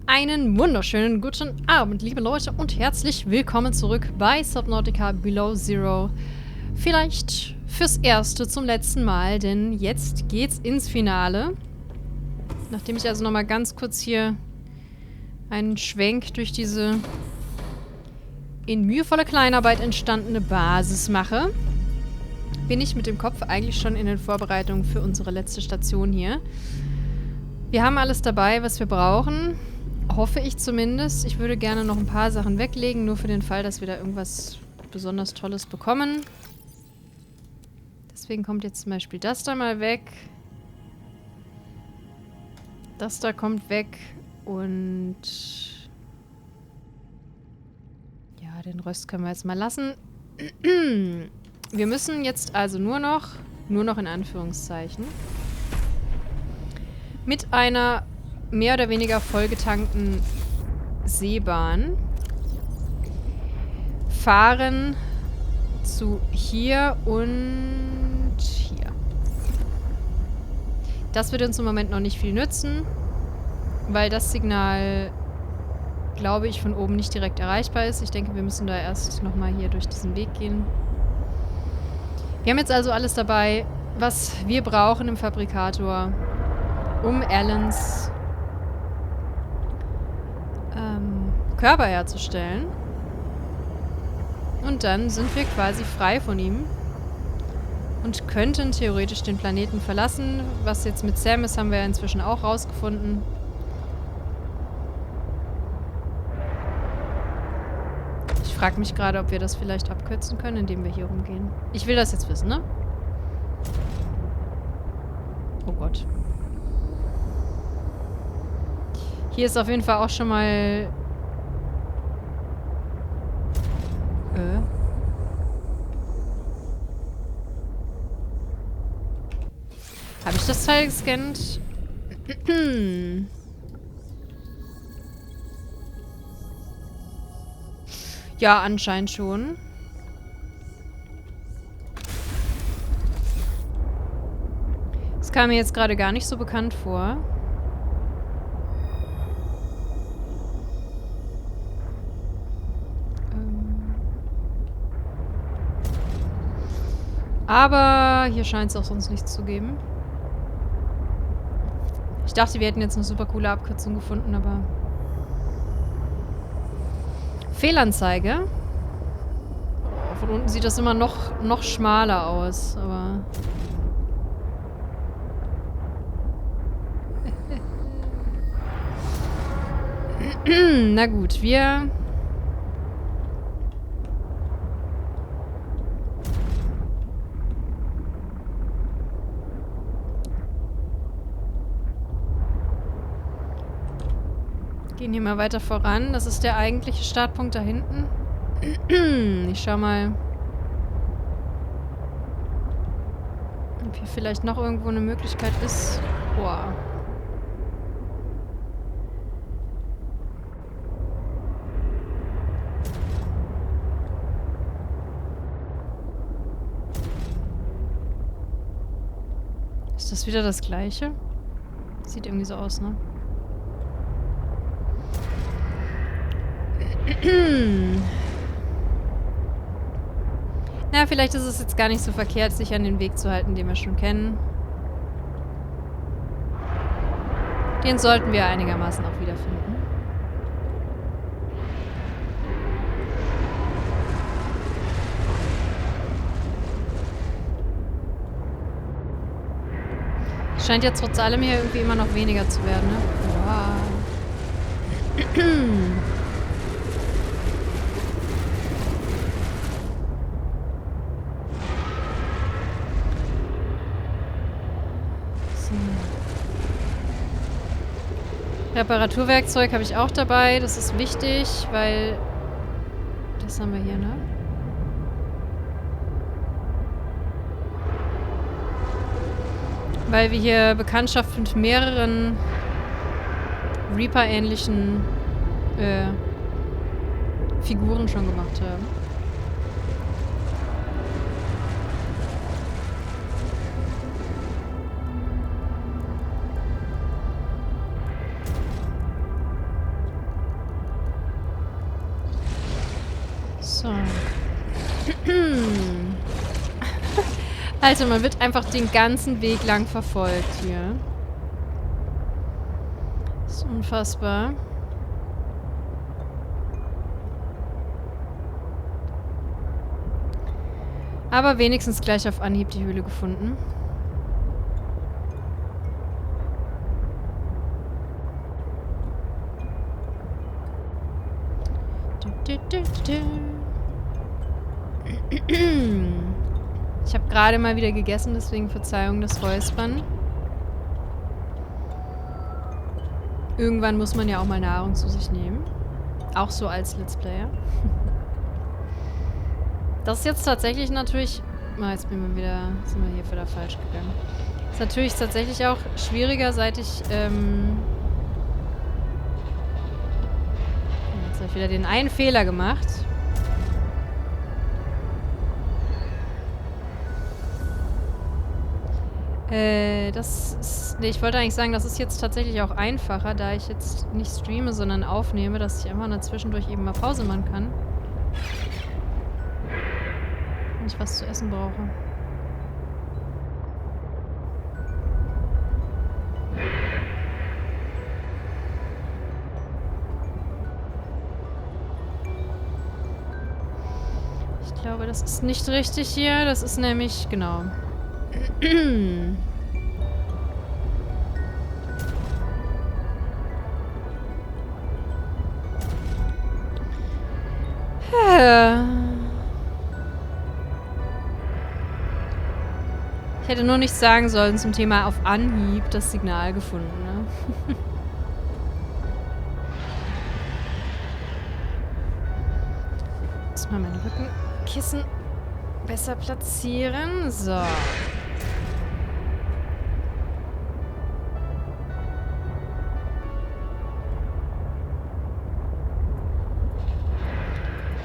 Einen wunderschönen guten Abend, liebe Leute, und herzlich willkommen zurück bei Subnautica Below Zero. Vielleicht fürs erste zum letzten Mal, denn jetzt geht's ins Finale. Nachdem ich also nochmal ganz kurz hier einen Schwenk durch diese in mühevoller Kleinarbeit entstandene Basis mache, bin ich mit dem Kopf eigentlich schon in den Vorbereitungen für unsere letzte Station hier. Wir haben alles dabei, was wir brauchen. Hoffe ich zumindest. Ich würde gerne noch ein paar Sachen weglegen, nur für den Fall, dass wir da irgendwas besonders Tolles bekommen. Deswegen kommt jetzt zum Beispiel das da mal weg. Das da kommt weg. Und ja, den Rest können wir jetzt mal lassen. Wir müssen jetzt also nur noch in Anführungszeichen, mit einer mehr oder weniger vollgetankten Seebahn fahren zu hier und hier. Das wird uns im Moment noch nicht viel nützen, weil das Signal, glaube ich, von oben nicht direkt erreichbar ist. Ich denke, wir müssen da erst nochmal hier durch diesen Weg gehen. Wir haben jetzt also alles dabei, was wir brauchen im Fabrikator, um Allens Körper herzustellen. Und dann sind wir quasi frei von ihm und könnten theoretisch den Planeten verlassen. Was jetzt mit Sam ist, haben wir ja inzwischen auch rausgefunden. Ich frage mich gerade, ob wir das vielleicht abkürzen können, indem wir hier rumgehen. Ich will das jetzt wissen, ne? Oh Gott. Hier ist auf jeden Fall auch schon mal... Habe ich das Teil gescannt? Ja, anscheinend schon. Das kam mir jetzt gerade gar nicht so bekannt vor. Aber hier scheint es auch sonst nichts zu geben. Ich dachte, wir hätten jetzt eine super coole Abkürzung gefunden, aber... Fehlanzeige. Oh, von unten sieht das immer noch schmaler aus, aber... Na gut, wir... gehen hier mal weiter voran. Das ist der eigentliche Startpunkt da hinten. Ich schau mal, ob hier vielleicht noch irgendwo eine Möglichkeit ist. Boah. Ist das wieder das Gleiche? Sieht irgendwie so aus, ne? Na, vielleicht ist es jetzt gar nicht so verkehrt, sich an den Weg zu halten, den wir schon kennen. Den sollten wir einigermaßen auch wiederfinden. Scheint jetzt trotz allem hier irgendwie immer noch weniger zu werden, ne? Wow. Reparaturwerkzeug habe ich auch dabei. Das ist wichtig, weil... Das haben wir hier, ne? Weil wir hier Bekanntschaft mit mehreren Reaper-ähnlichen Figuren schon gemacht haben. So. Also, man wird einfach den ganzen Weg lang verfolgt hier. Das ist unfassbar. Aber wenigstens gleich auf Anhieb die Höhle gefunden. Ich habe gerade mal wieder gegessen, deswegen Verzeihung das Räuspern. Irgendwann muss man ja auch mal Nahrung zu sich nehmen. Auch so als Let's Player. Das ist jetzt tatsächlich natürlich... jetzt sind wir hier wieder falsch gegangen. Ist natürlich tatsächlich auch schwieriger, seit ich... jetzt habe ich wieder den einen Fehler gemacht. Das ist... Nee, ich wollte eigentlich sagen, das ist jetzt tatsächlich auch einfacher, da ich jetzt nicht streame, sondern aufnehme, dass ich einfach nur zwischendurch eben mal Pause machen kann. Wenn ich was zu essen brauche. Ich glaube, das ist nicht richtig hier. Das ist nämlich... Genau. Ich hätte nur nichts sagen sollen zum Thema auf Anhieb das Signal gefunden, ne? Muss mal mein Rückenkissen besser platzieren. So.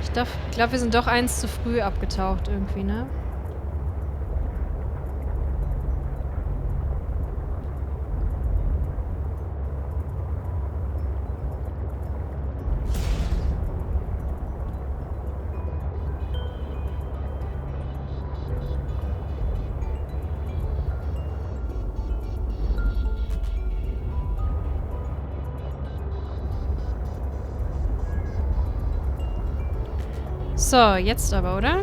Ich glaube, wir sind doch eins zu früh abgetaucht irgendwie, ne? So, jetzt aber, oder?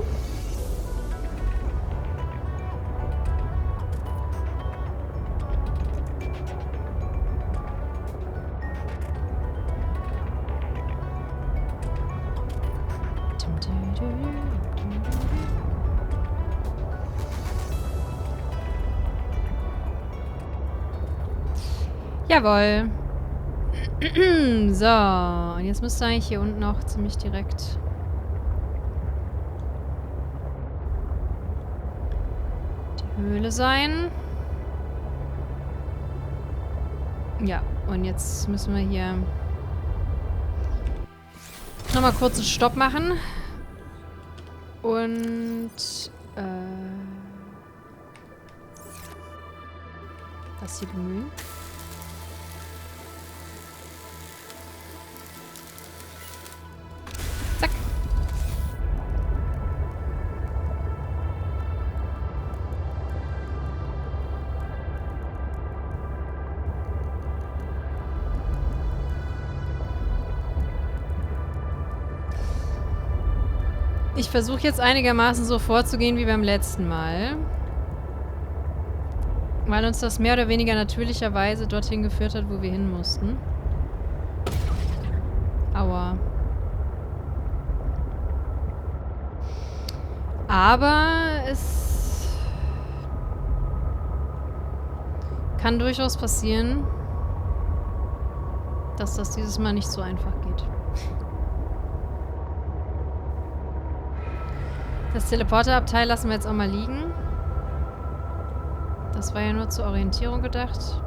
Jawohl. So, und jetzt müsste eigentlich hier unten auch ziemlich direkt... Höhle sein. Ja, und jetzt müssen wir hier nochmal kurz einen Stopp machen. Und das hier bemühen. Zack. Ich versuche jetzt einigermaßen so vorzugehen wie beim letzten Mal. Weil uns das mehr oder weniger natürlicherweise dorthin geführt hat, wo wir hin mussten. Aua. Aber es kann durchaus passieren, dass das dieses Mal nicht so einfach geht. Das Teleporterabteil lassen wir jetzt auch mal liegen. Das war ja nur zur Orientierung gedacht.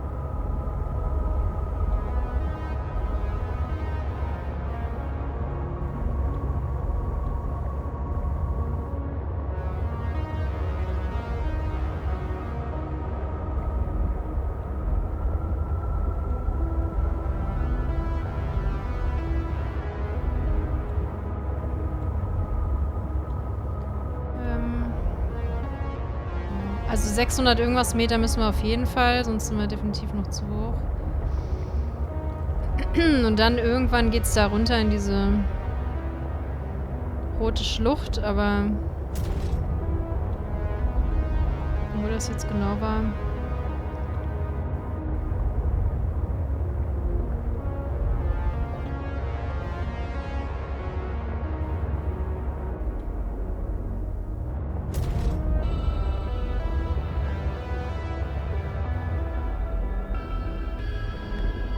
600 irgendwas Meter müssen wir auf jeden Fall, sonst sind wir definitiv noch zu hoch. Und dann irgendwann geht's da runter in diese rote Schlucht, aber wo das jetzt genau war.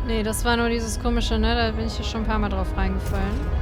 Nee, das war nur dieses komische, ne? Da bin ich ja schon ein paar Mal drauf reingefallen.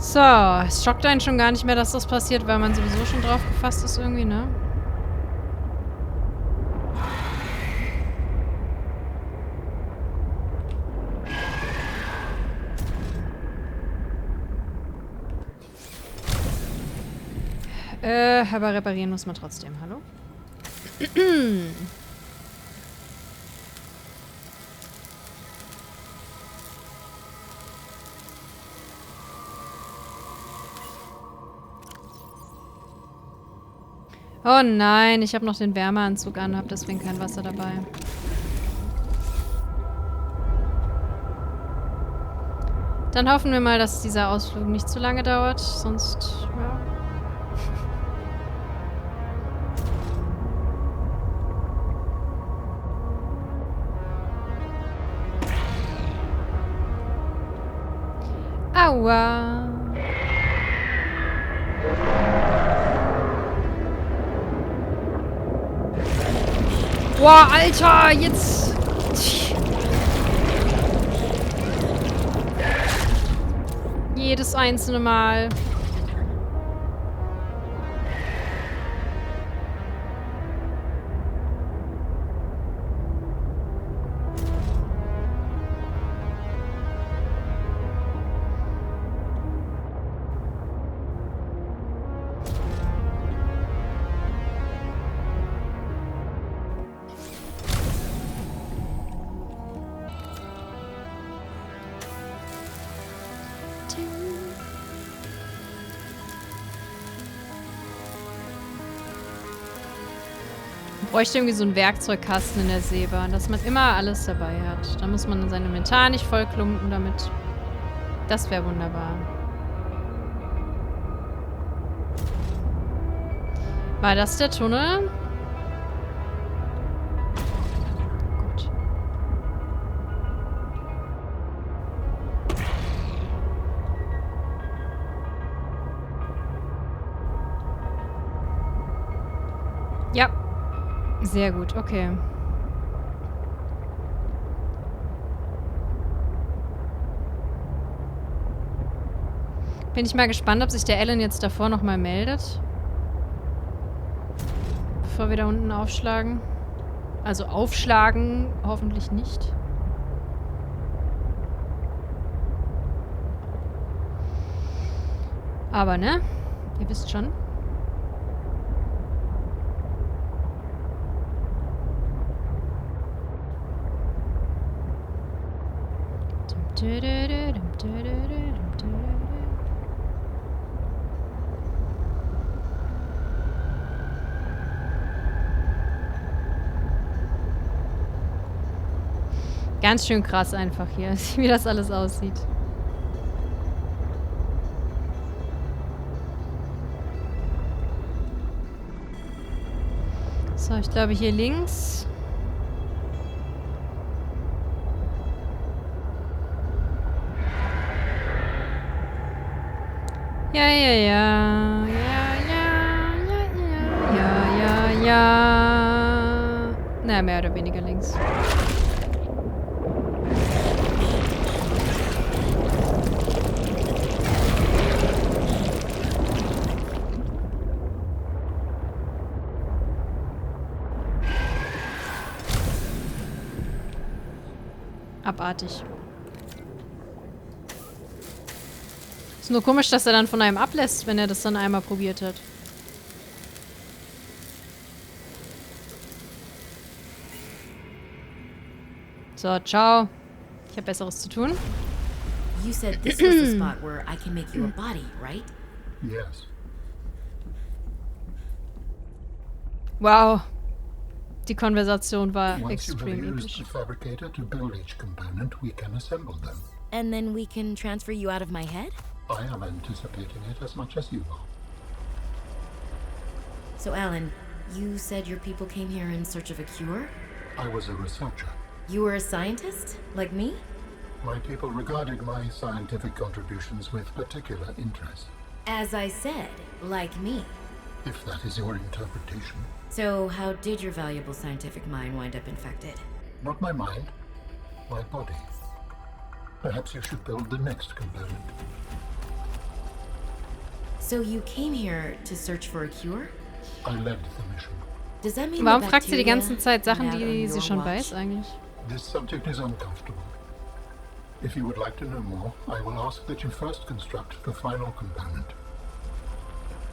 So, es schockt einen schon gar nicht mehr, dass das passiert, weil man sowieso schon drauf gefasst ist irgendwie, ne? Aber reparieren muss man trotzdem, hallo? Oh nein, ich habe noch den Wärmeanzug an, habe deswegen kein Wasser dabei. Dann hoffen wir mal, dass dieser Ausflug nicht zu lange dauert, sonst, ja. Aua. Boah, Alter, jetzt... Jedes einzelne Mal. Ich bräuchte irgendwie so einen Werkzeugkasten in der Seebahn, dass man immer alles dabei hat. Da muss man sein Inventar nicht vollklumpen damit. Das wäre wunderbar. War das der Tunnel? Gut. Ja. Sehr gut, okay. Bin ich mal gespannt, ob sich der Alan jetzt davor nochmal meldet. Bevor wir da unten aufschlagen. Also aufschlagen, hoffentlich nicht. Aber ne? Ihr wisst schon. Ganz schön krass einfach hier, wie das alles aussieht. So, ich glaube hier links. Ja, ja, ja. Ja. Na, mehr oder weniger links. abartig. Ist nur komisch, dass er dann von einem ablässt, wenn er das dann einmal probiert hat. So, ciao. Ich habe Besseres zu tun. You said this was the spot where I can make you a body, right? Yes. Wow. Die Konversation war Once you have extrem used episch. the fabricator to build each component, we can assemble them. And then we can transfer you out of my head? I am anticipating it as much as you are. So, Alan, you said your people came here in search of a cure? I was a researcher. You were a scientist? Like me? My people regarded my scientific contributions with particular interest, As I said, like me. if that is your interpretation. So, how did your valuable scientific mind wind up infected? Not my mind, my body. Perhaps you should build the next component. So you came here to search for a cure? I led the mission. Does that mean Warum the fragt sie die ganze bacteria Zeit Sachen, went out on die sie your schon watch? weiß eigentlich? This subject is uncomfortable. If you would like to know more, I will ask that you first construct the final component.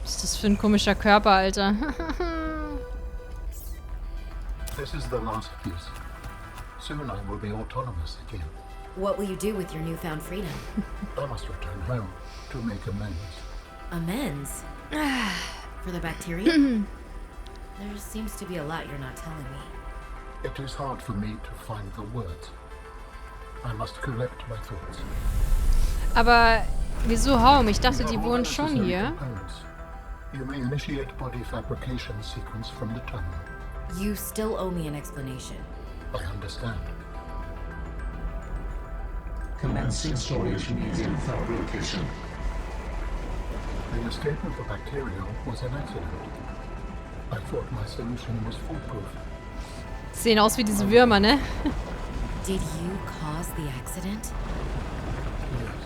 Was ist das für ein komischer Körper, Alter? This is the last piece. Soon I will be autonomous again. What will you do with your newfound freedom? I must return home to make amends. Amends? For the bacteria? There seems to be a lot you're not telling me. It is hard for me to find the words. I must collect my thoughts. Aber wieso Home? Ich dachte, You die have all wohnen the schon necessary hier. components. You may initiate body fabrication sequence from the terminal. You still owe me an explanation. I understand. Commencing storage medium fabrication. The escape of the bacteria was an accident. I thought my solution was foolproof. Sehen aus wie diese Würmer, ne? Did you cause the accident? Yes.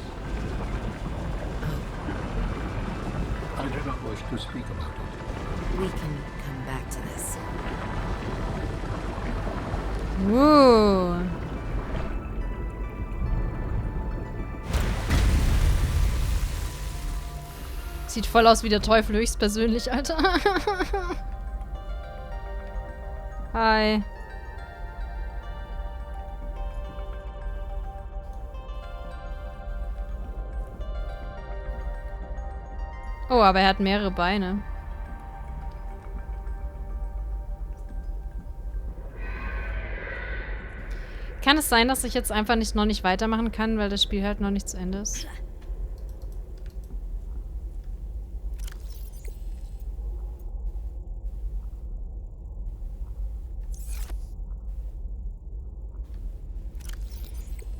I do not wish to speak about it. We can come back to this. Sieht voll aus wie der Teufel höchstpersönlich, Alter. Hi. Oh, aber er hat mehrere Beine. Kann es sein, dass ich jetzt einfach noch nicht weitermachen kann, weil das Spiel halt noch nicht zu Ende ist?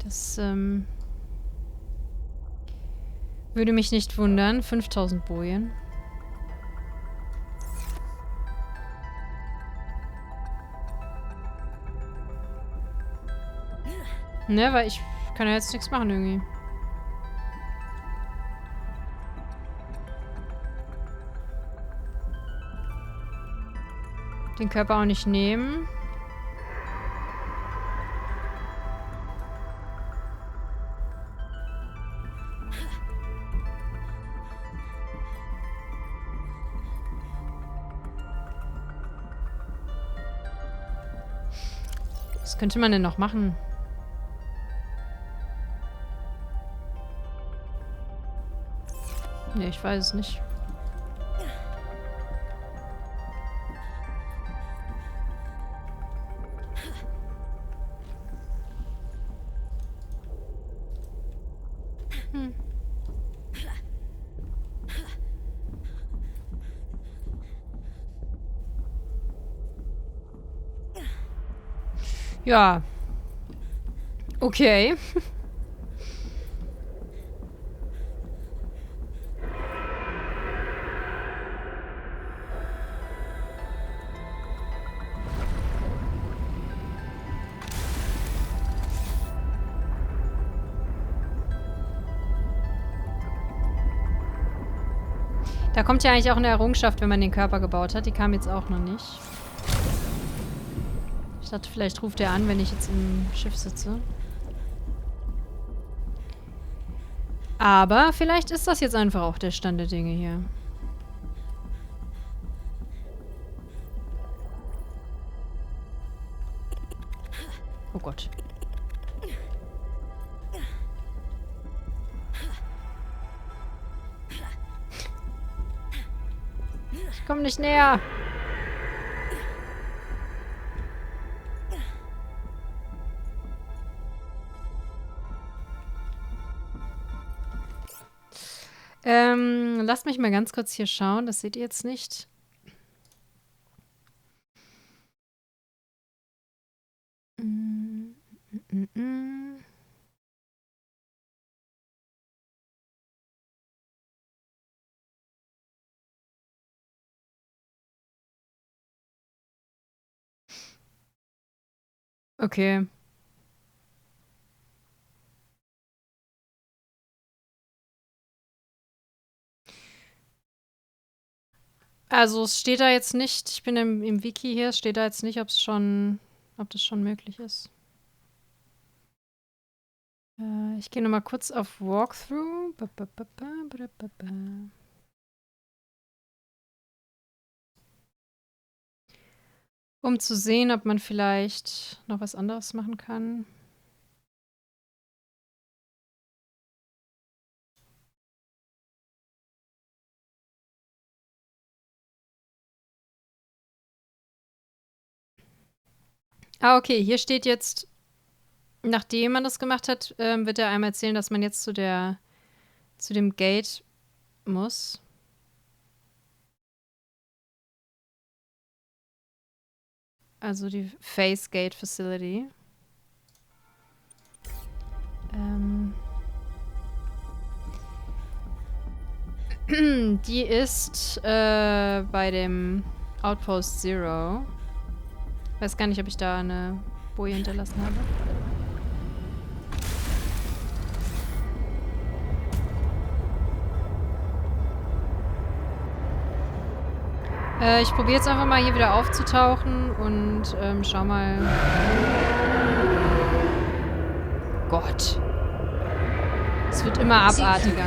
Das, würde mich nicht wundern. 5000 Bojen. Ne, weil ich kann ja jetzt nichts machen irgendwie. Den Körper auch nicht nehmen. Was könnte man denn noch machen? Ne, ich weiß es nicht. Ja. Okay. Da kommt ja eigentlich auch eine Errungenschaft, wenn man den Körper gebaut hat. Die kam jetzt auch noch nicht. Ich dachte, vielleicht ruft er an, wenn ich jetzt im Schiff sitze. Aber vielleicht ist das jetzt einfach auch der Stand der Dinge hier. Oh Gott. Ich komme nicht näher. Lasst mich mal ganz kurz hier schauen. Das seht ihr jetzt nicht. Okay. Also es steht da jetzt nicht, ich bin im Wiki hier, es steht da jetzt nicht, ob das schon möglich ist. Ich gehe nochmal kurz auf Walkthrough. Um zu sehen, ob man vielleicht noch was anderes machen kann. Ah, okay, hier steht jetzt, nachdem man das gemacht hat, wird er einmal erzählen, dass man jetzt zu dem Gate muss. Also die Face Gate Facility. Die ist bei dem Outpost Zero. Weiß gar nicht, ob ich da eine Boje hinterlassen habe. Ich probiere jetzt einfach mal hier wieder aufzutauchen und schau mal. Gott. Es wird immer abartiger.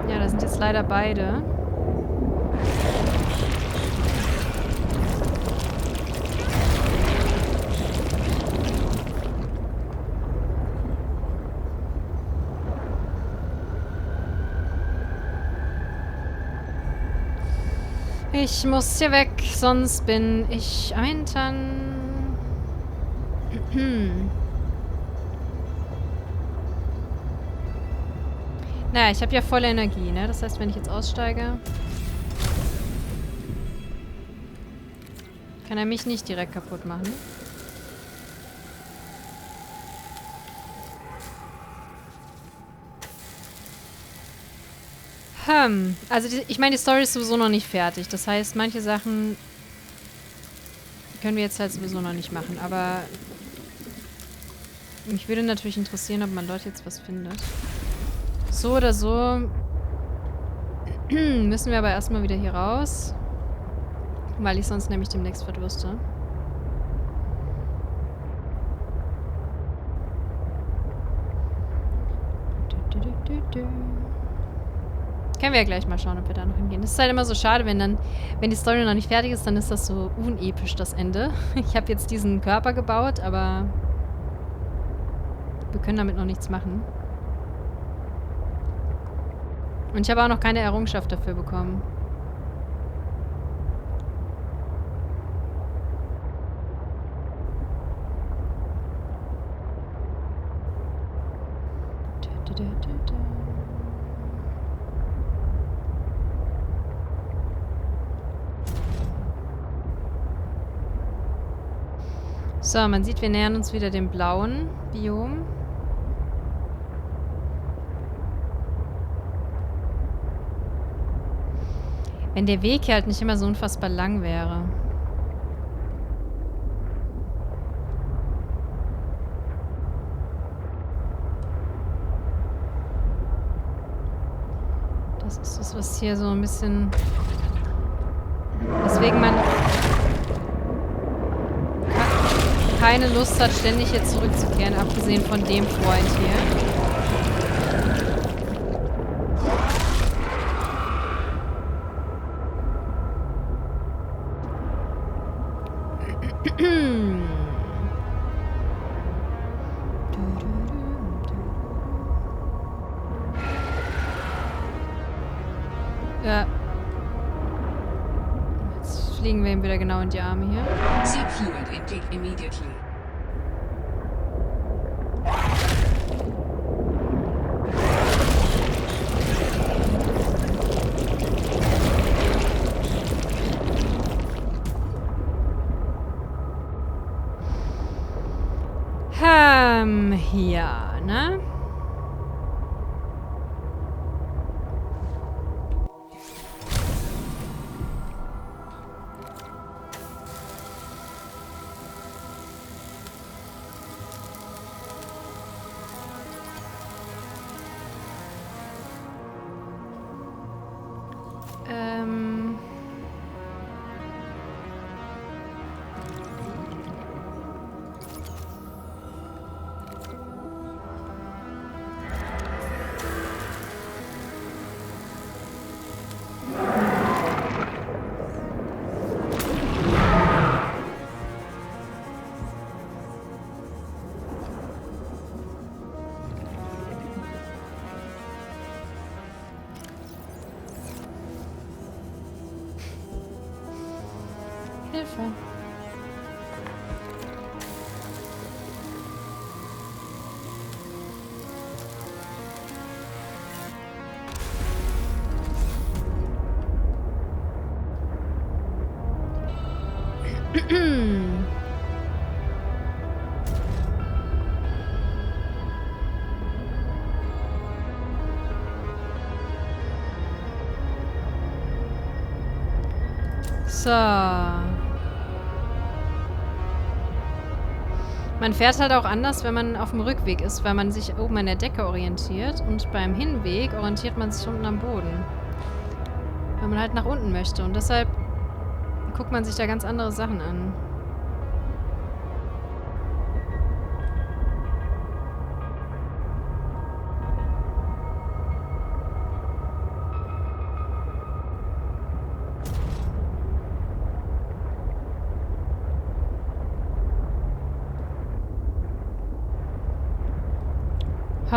Ja, da sind jetzt leider beide. Ich muss hier weg, sonst bin ich am Hintern. Naja, ich habe ja volle Energie, ne? Das heißt, wenn ich jetzt aussteige, kann er mich nicht direkt kaputt machen. Also ich meine, die Story ist sowieso noch nicht fertig. Das heißt, manche Sachen können wir jetzt halt sowieso noch nicht machen. Aber mich würde natürlich interessieren, ob man dort jetzt was findet. So oder so müssen wir aber erstmal wieder hier raus. Weil ich sonst nämlich demnächst verdurste. Können wir ja gleich mal schauen, ob wir da noch hingehen. Es ist halt immer so schade, wenn die Story noch nicht fertig ist, dann ist das so unepisch, das Ende. Ich habe jetzt diesen Körper gebaut, aber wir können damit noch nichts machen. Und ich habe auch noch keine Errungenschaft dafür bekommen. So, man sieht, wir nähern uns wieder dem blauen Biom. Wenn der Weg hier halt nicht immer so unfassbar lang wäre. Das ist das, was hier so ein bisschen... Weswegen man... keine Lust hat, ständig jetzt zurückzukehren, abgesehen von dem Freund hier. Ja. Jetzt fliegen wir ihm wieder genau in die Arme hier. Seek fluid intake immediately. Ja, ne? Hilfe. So. Man fährt halt auch anders, wenn man auf dem Rückweg ist, weil man sich oben an der Decke orientiert und beim Hinweg orientiert man sich unten am Boden. Weil man halt nach unten möchte und deshalb guckt man sich da ganz andere Sachen an.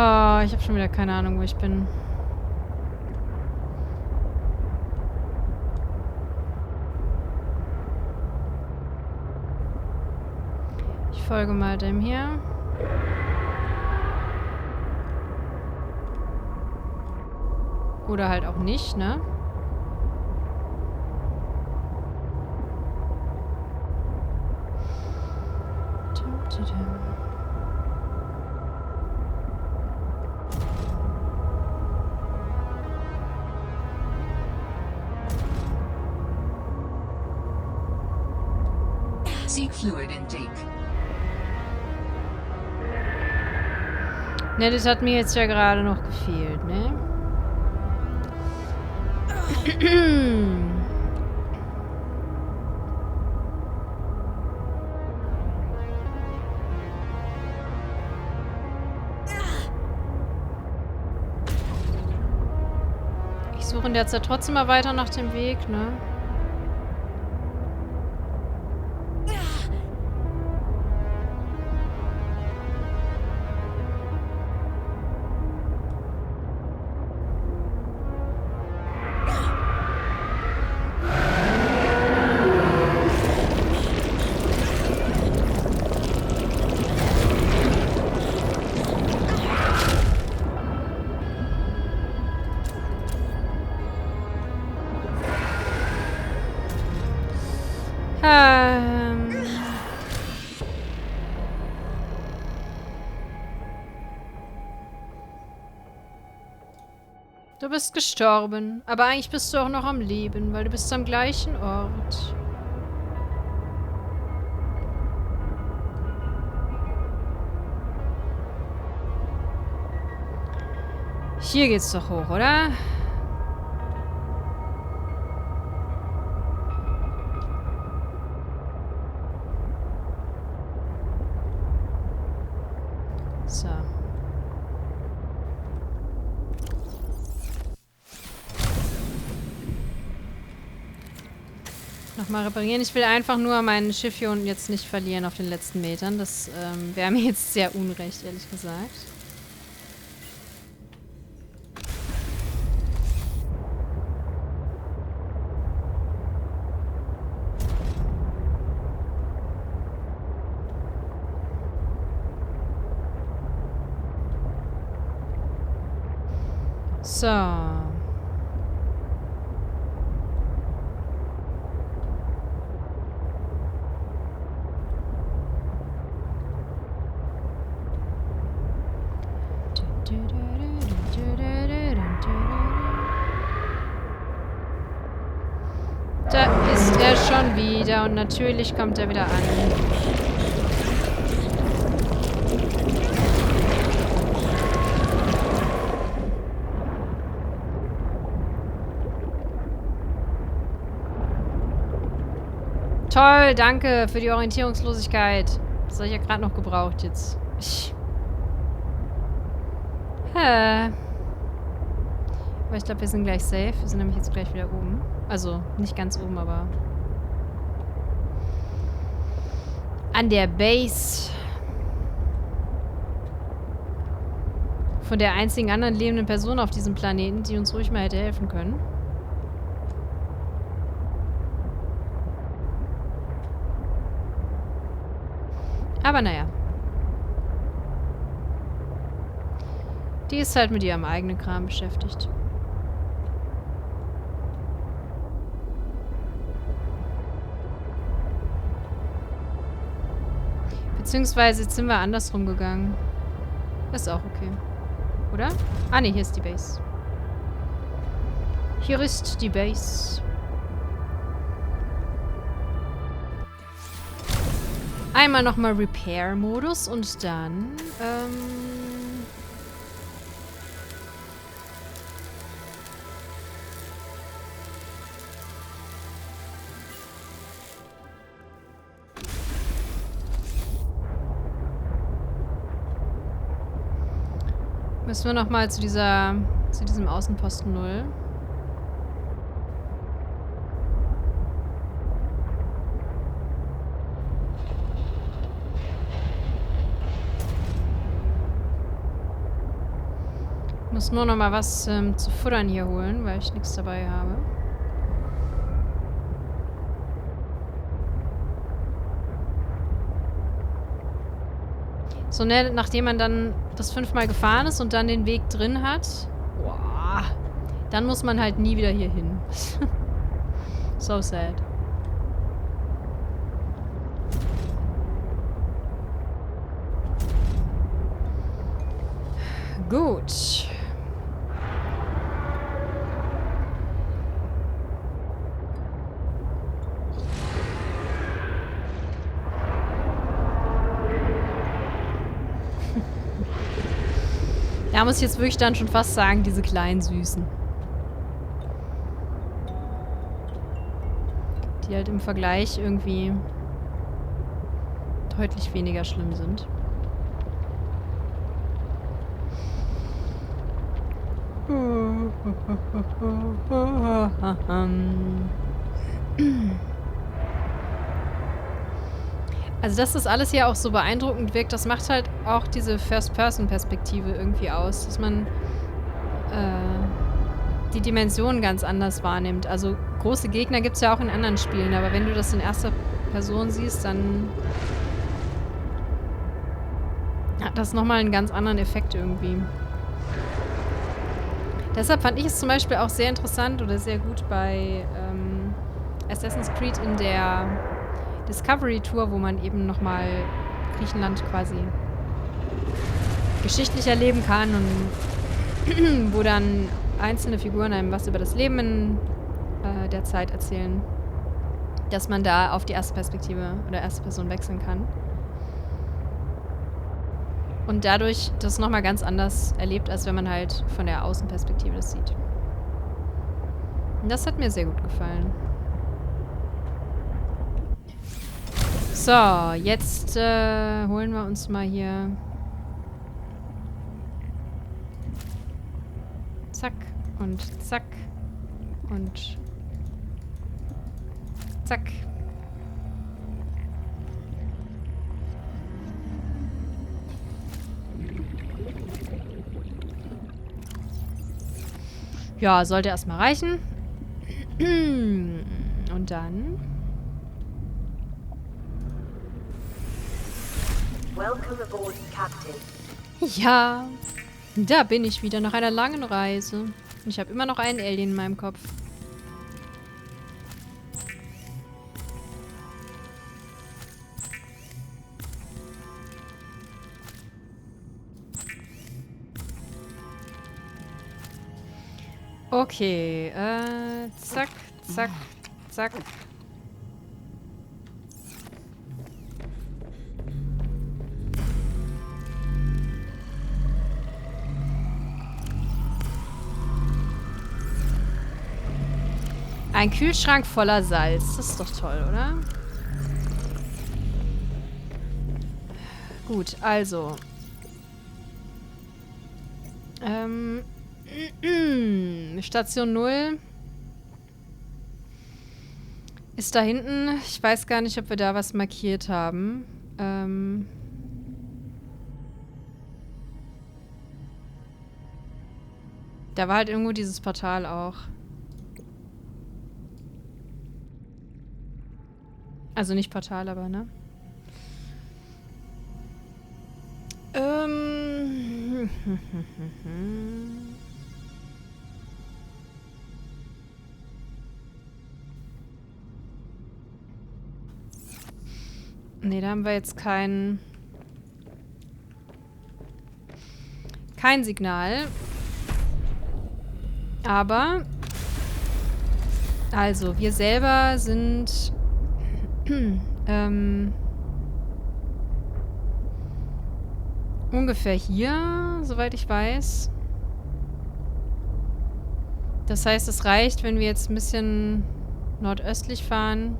Oh, ich habe schon wieder keine Ahnung, wo ich bin. Ich folge mal dem hier. Oder halt auch nicht, ne? Seek fluid intake. Ne, das hat mir jetzt ja gerade noch gefehlt, ne? Ich suche in der Zeit trotzdem mal weiter nach dem Weg, ne? Du bist gestorben, aber eigentlich bist du auch noch am Leben, weil du bist am gleichen Ort. Hier geht's doch hoch, oder? So. Nochmal reparieren. Ich will einfach nur mein Schiff hier unten jetzt nicht verlieren auf den letzten Metern. Das wäre mir jetzt sehr unrecht, ehrlich gesagt. So. Da ist er schon wieder und natürlich kommt er wieder an. Toll, danke für die Orientierungslosigkeit. Das habe ich ja gerade noch gebraucht jetzt. Aber ich glaube, wir sind gleich safe. Wir sind nämlich jetzt gleich wieder oben. Also, nicht ganz oben, aber an der Base von der einzigen anderen lebenden Person auf diesem Planeten, die uns ruhig mal hätte helfen können. Aber naja. Die ist halt mit ihrem eigenen Kram beschäftigt. Beziehungsweise jetzt sind wir andersrum gegangen. Ist auch okay. Oder? Ah ne, hier ist die Base. Hier ist die Base. Einmal nochmal Repair-Modus und dann, müssen wir nochmal zu diesem Außenposten 0. Muss nur noch mal was zu futtern hier holen, weil ich nichts dabei habe. So, ne, nachdem man dann das 5-mal gefahren ist und dann den Weg drin hat, boah, dann muss man halt nie wieder hier hin. So sad. Gut. Da muss ich jetzt wirklich dann schon fast sagen, diese kleinen Süßen. Die halt im Vergleich irgendwie deutlich weniger schlimm sind. Also, dass das alles hier auch so beeindruckend wirkt, das macht halt auch diese First-Person-Perspektive irgendwie aus. Dass man die Dimensionen ganz anders wahrnimmt. Also, große Gegner gibt es ja auch in anderen Spielen, aber wenn du das in erster Person siehst, dann hat das nochmal einen ganz anderen Effekt irgendwie. Deshalb fand ich es zum Beispiel auch sehr interessant oder sehr gut bei Assassin's Creed in der Discovery Tour, wo man eben nochmal Griechenland quasi geschichtlich erleben kann und wo dann einzelne Figuren einem was über das Leben in der Zeit erzählen, dass man da auf die erste Perspektive oder erste Person wechseln kann. Und dadurch das nochmal ganz anders erlebt, als wenn man halt von der Außenperspektive das sieht. Und das hat mir sehr gut gefallen. So, jetzt holen wir uns mal hier zack und zack und zack. Ja, sollte erstmal reichen. Und dann... Welcome aboard, Captain. Ja, da bin ich wieder nach einer langen Reise. Und ich habe immer noch einen Alien in meinem Kopf. Okay, zack, zack, zack. Ein Kühlschrank voller Salz. Das ist doch toll, oder? Gut, also. Station 0 ist da hinten. Ich weiß gar nicht, ob wir da was markiert haben. Da war halt irgendwo dieses Portal auch. Also nicht Portal, aber, ne? Ne, da haben wir jetzt kein Signal. Aber also, wir selber sind ungefähr hier, soweit ich weiß. Das heißt, es reicht, wenn wir jetzt ein bisschen nordöstlich fahren.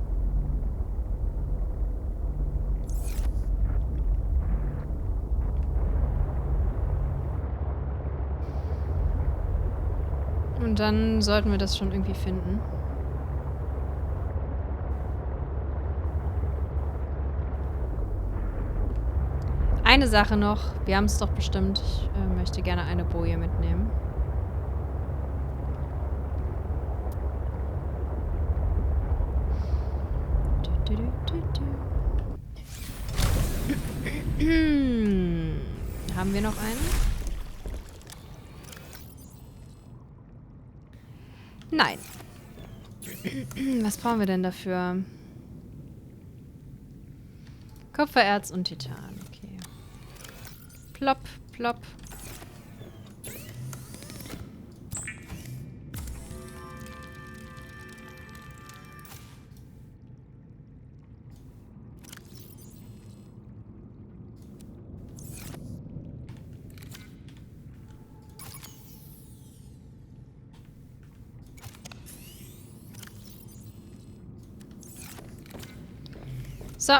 Und dann sollten wir das schon irgendwie finden. Eine Sache noch. Wir haben es doch bestimmt. Ich möchte gerne eine Boje mitnehmen. Haben wir noch eine? Nein. Was brauchen wir denn dafür? Kupfererz und Titan. Okay. Plopp, plopp. So.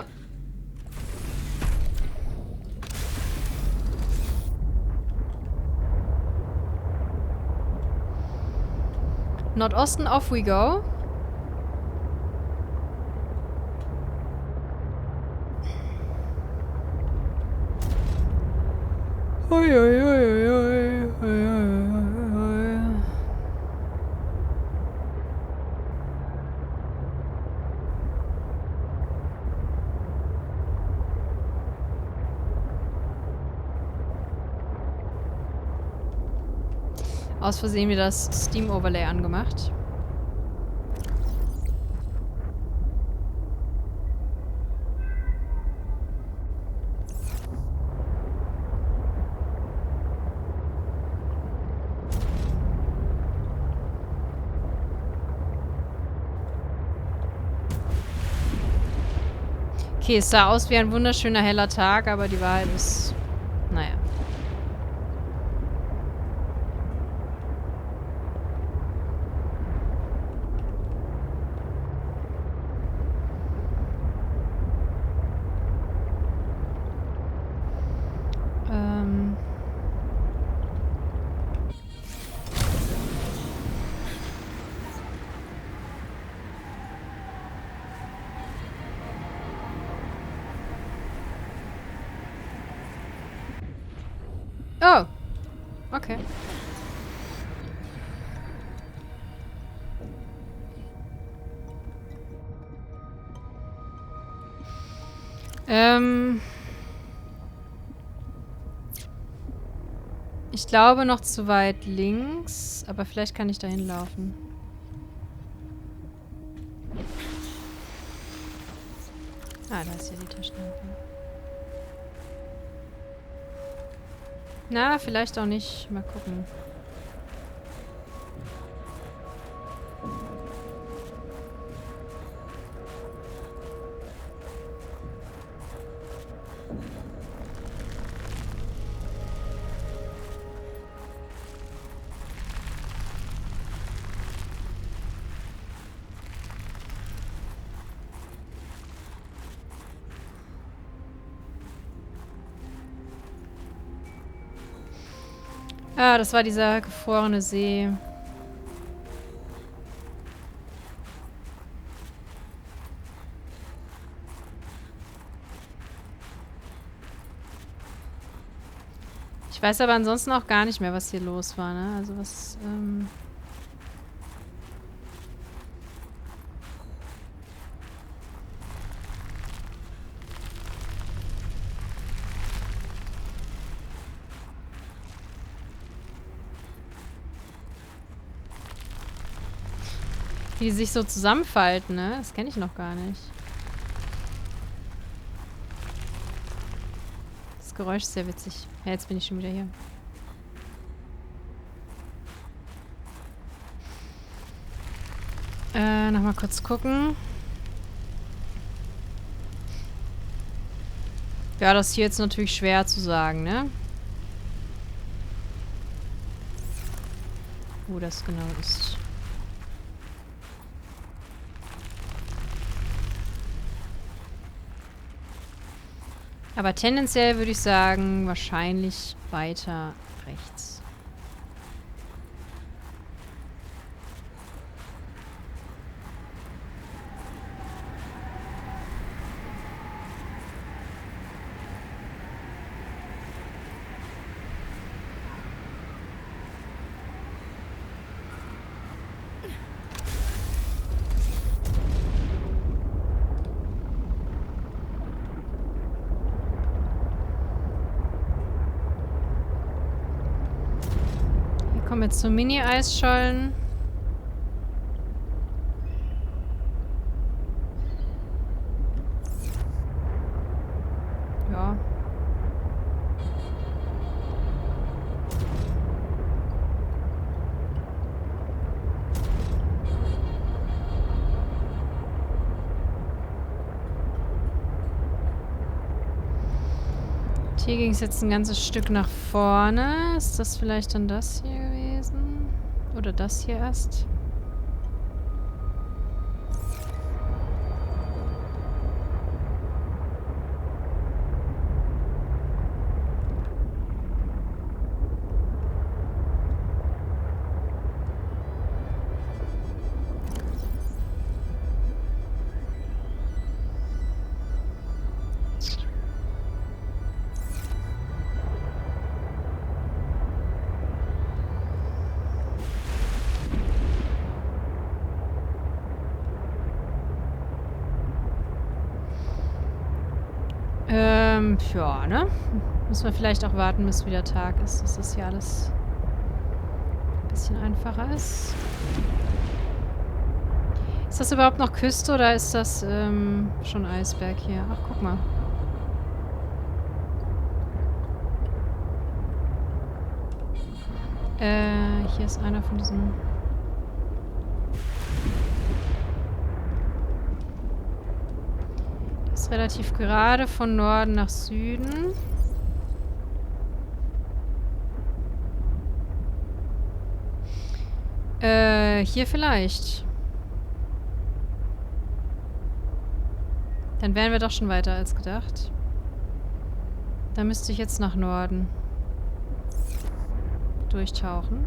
Nordosten, off we go. Ui, ui, ui, ui, ui, ui, ui. Aus Versehen wieder das Steam Overlay angemacht. Okay, es sah aus wie ein wunderschöner heller Tag, aber die Wahrheit ist... Naja. Oh. Okay. Ich glaube noch zu weit links, aber vielleicht kann ich da hinlaufen. Ah, da ist ja die Taschenlampe. Na, vielleicht auch nicht. Mal gucken. Ah, das war dieser gefrorene See. Ich weiß aber ansonsten auch gar nicht mehr, was hier los war, ne? Also was, wie die sich so zusammenfalten, ne? Das kenne ich noch gar nicht. Das Geräusch ist sehr witzig. Ja, jetzt bin ich schon wieder hier. Nochmal kurz gucken. Ja, das ist hier jetzt natürlich schwer zu sagen, ne? Wo das genau ist. Aber tendenziell würde ich sagen, wahrscheinlich weiter rechts. Kommen wir jetzt zum Mini-Eisschollen. Ja. Hier ging es jetzt ein ganzes Stück nach vorne. Ist das vielleicht dann das hier gewesen? Oder das hier erst? Ja, ne? Müssen wir vielleicht auch warten, bis wieder Tag ist, dass das hier alles ein bisschen einfacher ist. Ist das überhaupt noch Küste oder ist das schon Eisberg hier? Ach, guck mal. Hier ist einer von diesen... relativ gerade von Norden nach Süden. Hier vielleicht. Dann wären wir doch schon weiter als gedacht. Da müsste ich jetzt nach Norden durchtauchen.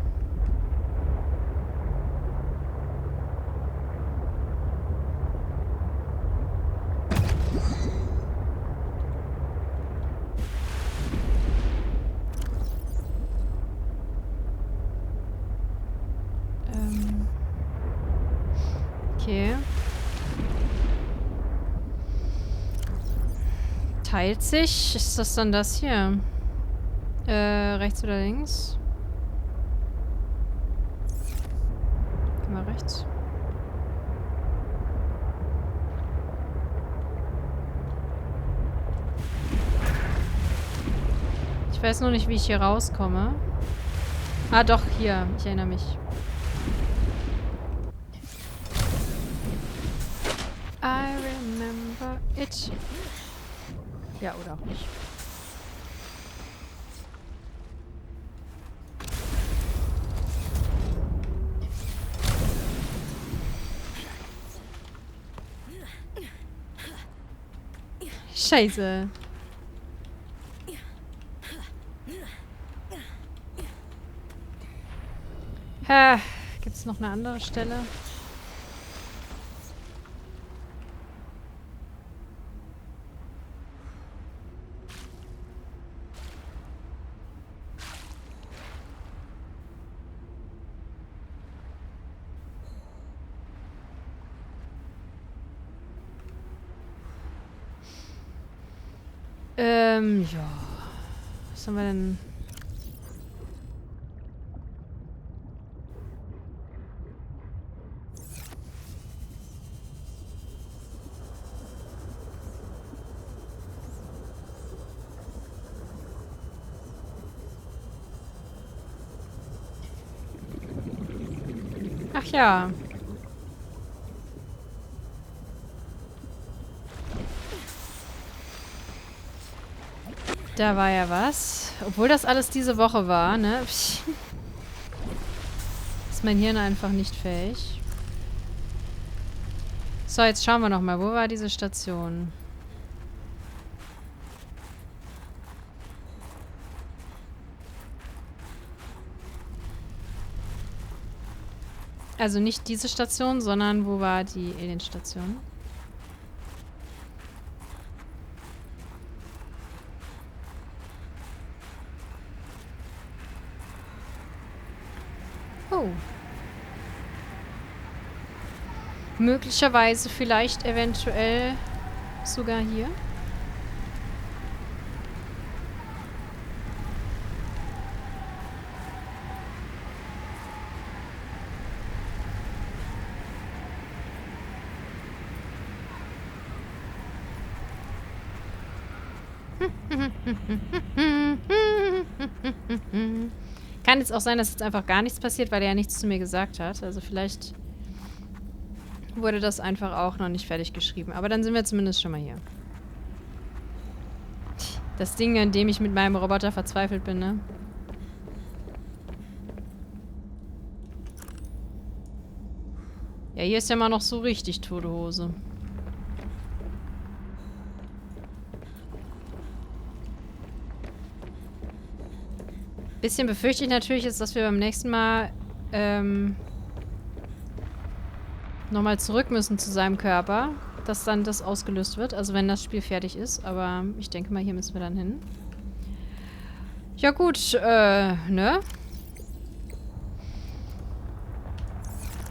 teilt sich. Ist das dann das hier? Rechts oder links? Geh mal rechts. Ich weiß noch nicht, wie ich hier rauskomme. Ah, doch, hier. Ich erinnere mich. I remember it. Ja, oder auch nicht. Scheiße. Gibt es noch eine andere Stelle? Ja. Was haben wir denn? Ach ja. Da war ja was. Obwohl das alles diese Woche war, ne? Ist mein Hirn einfach nicht fähig. So, jetzt schauen wir nochmal. Wo war diese Station? Also nicht diese Station, sondern wo war die Alien-Station? Oh. Möglicherweise, vielleicht, eventuell sogar hier. Kann jetzt auch sein, dass jetzt einfach gar nichts passiert, weil er ja nichts zu mir gesagt hat. Also vielleicht wurde das einfach auch noch nicht fertig geschrieben. Aber dann sind wir zumindest schon mal hier. Das Ding, an dem ich mit meinem Roboter verzweifelt bin, ne? Ja, hier ist ja mal noch so richtig tote Hose. Bisschen befürchte ich natürlich ist, dass wir beim nächsten Mal nochmal zurück müssen zu seinem Körper, dass dann das ausgelöst wird. Also wenn das Spiel fertig ist. Aber ich denke mal, hier müssen wir dann hin. Ja gut, ne?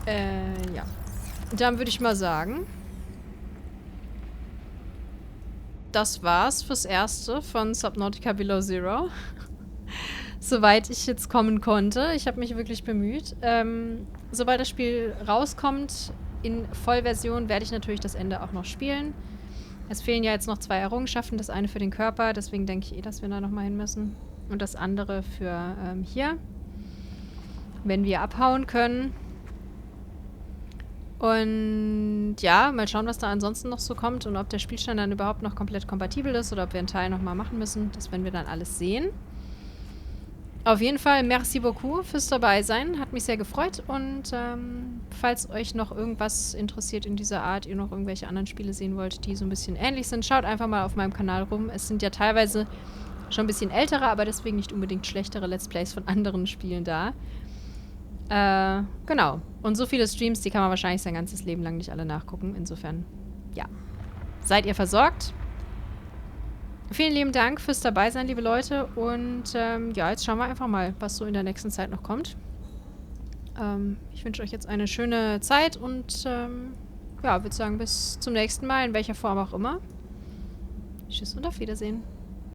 Ja. Dann würde ich mal sagen, das war's fürs Erste von Subnautica Below Zero. Soweit ich jetzt kommen konnte. Ich habe mich wirklich bemüht. Sobald das Spiel rauskommt, in Vollversion, werde ich natürlich das Ende auch noch spielen. Es fehlen ja jetzt noch 2 Errungenschaften. Das eine für den Körper, deswegen denke ich dass wir da nochmal hin müssen. Und das andere für hier. Wenn wir abhauen können. Und ja, mal schauen, was da ansonsten noch so kommt und ob der Spielstand dann überhaupt noch komplett kompatibel ist oder ob wir einen Teil nochmal machen müssen. Das werden wir dann alles sehen. Auf jeden Fall, merci beaucoup fürs Dabeisein. Hat mich sehr gefreut. Und falls euch noch irgendwas interessiert in dieser Art, ihr noch irgendwelche anderen Spiele sehen wollt, die so ein bisschen ähnlich sind, schaut einfach mal auf meinem Kanal rum. Es sind ja teilweise schon ein bisschen ältere, aber deswegen nicht unbedingt schlechtere Let's Plays von anderen Spielen da. Genau. Und so viele Streams, die kann man wahrscheinlich sein ganzes Leben lang nicht alle nachgucken. Insofern, ja. Seid ihr versorgt? Vielen lieben Dank fürs Dabeisein, liebe Leute. Und ja, jetzt schauen wir einfach mal, was so in der nächsten Zeit noch kommt. Ich wünsche euch jetzt eine schöne Zeit und ja, würde sagen, bis zum nächsten Mal, in welcher Form auch immer. Tschüss und auf Wiedersehen.